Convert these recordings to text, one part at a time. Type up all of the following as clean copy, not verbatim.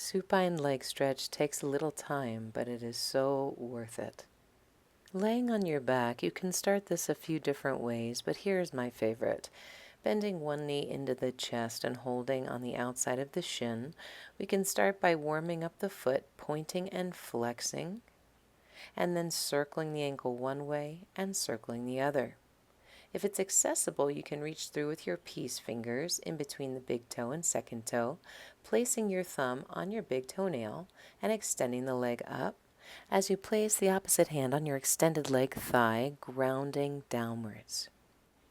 Supine leg stretch takes a little time, but it is so worth it. Laying on your back, you can start this a few different ways, but here's my favorite. Bending one knee into the chest and holding on the outside of the shin, we can start by warming up the foot, pointing and flexing, and then circling the ankle one way and circling the other. If it's accessible, you can reach through with your peace fingers in between the big toe and second toe, placing your thumb on your big toenail and extending the leg up as you place the opposite hand on your extended leg thigh, grounding downwards.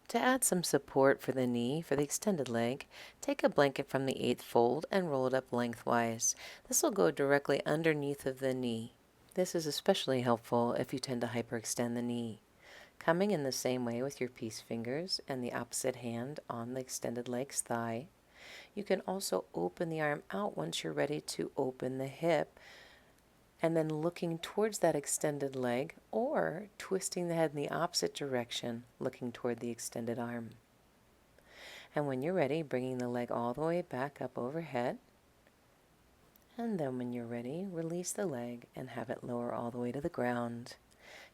To add some support for the knee for the extended leg, take a blanket from the 8th fold and roll it up lengthwise. This will go directly underneath of the knee. This is especially helpful if you tend to hyperextend the knee. Coming in the same way with your peace fingers and the opposite hand on the extended leg's thigh. You can also open the arm out once you're ready to open the hip, and then looking towards that extended leg, or twisting the head in the opposite direction, looking toward the extended arm. And when you're ready, bringing the leg all the way back up overhead. And then when you're ready, release the leg and have it lower all the way to the ground.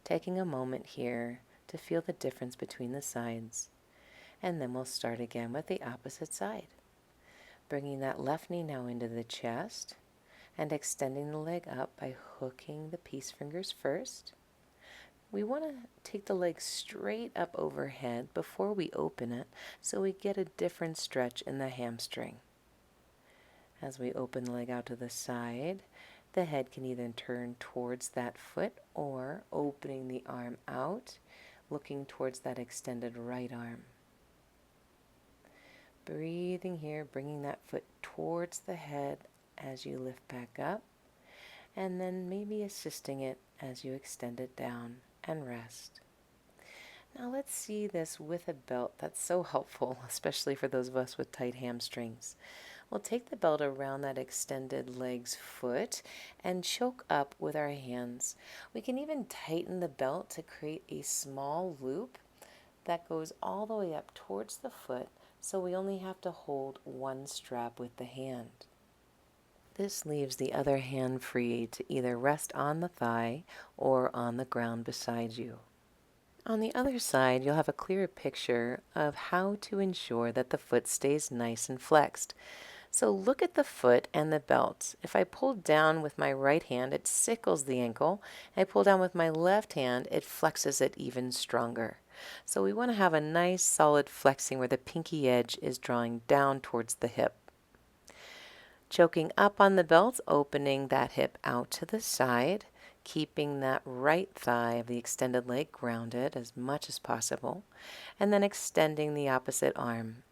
Taking a moment here to feel the difference between the sides. And then we'll start again with the opposite side. Bringing that left knee now into the chest and extending the leg up by hooking the peace fingers first. We want to take the leg straight up overhead before we open it so we get a different stretch in the hamstring. As we open the leg out to the side, the head can either turn towards that foot or opening the arm out, looking towards that extended right arm. Breathing here, bringing that foot towards the head as you lift back up, and then maybe assisting it as you extend it down and rest. Now let's see this with a belt. That's so helpful, especially for those of us with tight hamstrings. We'll take the belt around that extended leg's foot and choke up with our hands. We can even tighten the belt to create a small loop that goes all the way up towards the foot, so we only have to hold one strap with the hand. This leaves the other hand free to either rest on the thigh or on the ground beside you. On the other side, you'll have a clearer picture of how to ensure that the foot stays nice and flexed. So look at the foot and the belt. If I pull down with my right hand, it sickles the ankle. I pull down with my left hand, it flexes it even stronger. So we want to have a nice solid flexing where the pinky edge is drawing down towards the hip. Choking up on the belt, opening that hip out to the side, keeping that right thigh of the extended leg grounded as much as possible, and then extending the opposite arm.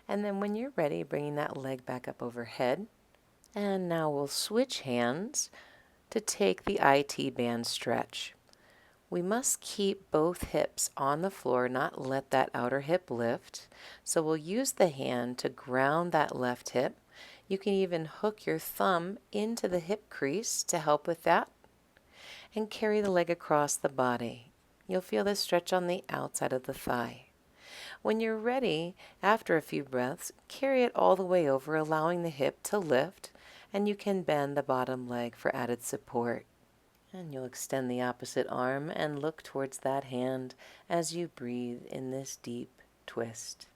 And then when you're ready, bringing that leg back up overhead. And now we'll switch hands to take the IT band stretch. We must keep both hips on the floor, not let that outer hip lift. So we'll use the hand to ground that left hip. You can even hook your thumb into the hip crease to help with that. And carry the leg across the body. You'll feel the stretch on the outside of the thigh. When you're ready, after a few breaths, carry it all the way over, allowing the hip to lift, and you can bend the bottom leg for added support. And you'll extend the opposite arm and look towards that hand as you breathe in this deep twist.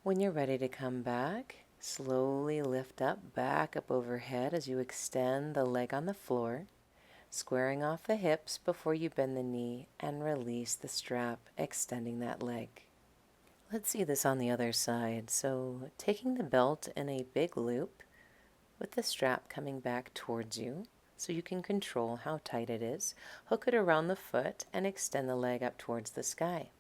When you're ready to come back, slowly lift up, back up overhead as you extend the leg on the floor, squaring off the hips before you bend the knee and release the strap, extending that leg. Let's see this on the other side. So taking the belt in a big loop with the strap coming back towards you so you can control how tight it is, hook it around the foot and extend the leg up towards the sky.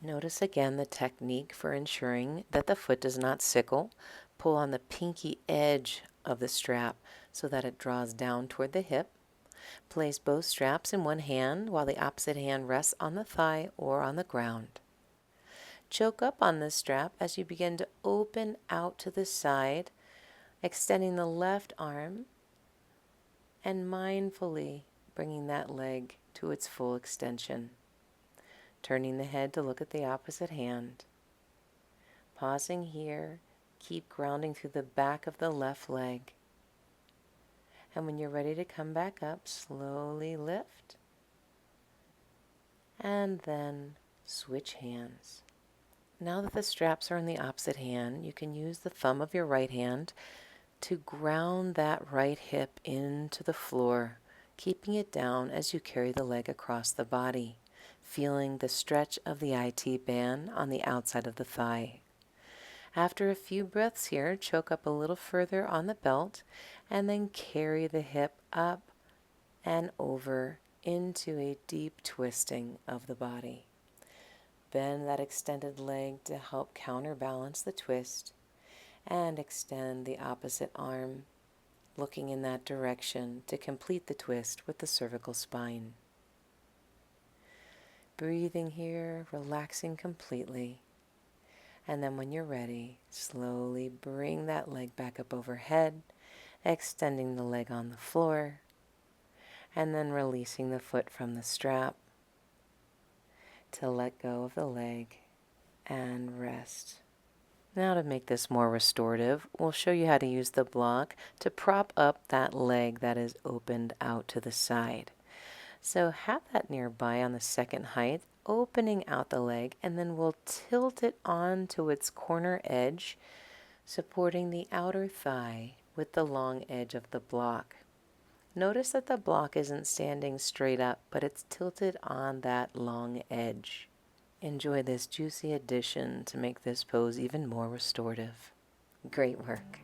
Notice again the technique for ensuring that the foot does not sickle. Pull on the pinky edge of the strap so that it draws down toward the hip. Place both straps in one hand while the opposite hand rests on the thigh or on the ground. Choke up on this strap as you begin to open out to the side, extending the left arm and mindfully bringing that leg to its full extension. Turning the head to look at the opposite hand. Pausing here, keep grounding through the back of the left leg. And when you're ready to come back up, slowly lift. And then switch hands. Now that the straps are in the opposite hand, you can use the thumb of your right hand to ground that right hip into the floor, keeping it down as you carry the leg across the body, feeling the stretch of the IT band on the outside of the thigh. After a few breaths here, choke up a little further on the belt and then carry the hip up and over into a deep twisting of the body. Bend that extended leg to help counterbalance the twist and extend the opposite arm, looking in that direction to complete the twist with the cervical spine. Breathing here, relaxing completely. And then when you're ready, slowly bring that leg back up overhead, extending the leg on the floor, and then releasing the foot from the strap to let go of the leg and rest. Now to make this more restorative, we'll show you how to use the block to prop up that leg that is opened out to the side. So have that nearby on the second height, opening out the leg, and then we'll tilt it onto its corner edge, supporting the outer thigh with the long edge of the block. Notice that the block isn't standing straight up, but it's tilted on that long edge. Enjoy this juicy addition to make this pose even more restorative. Great work.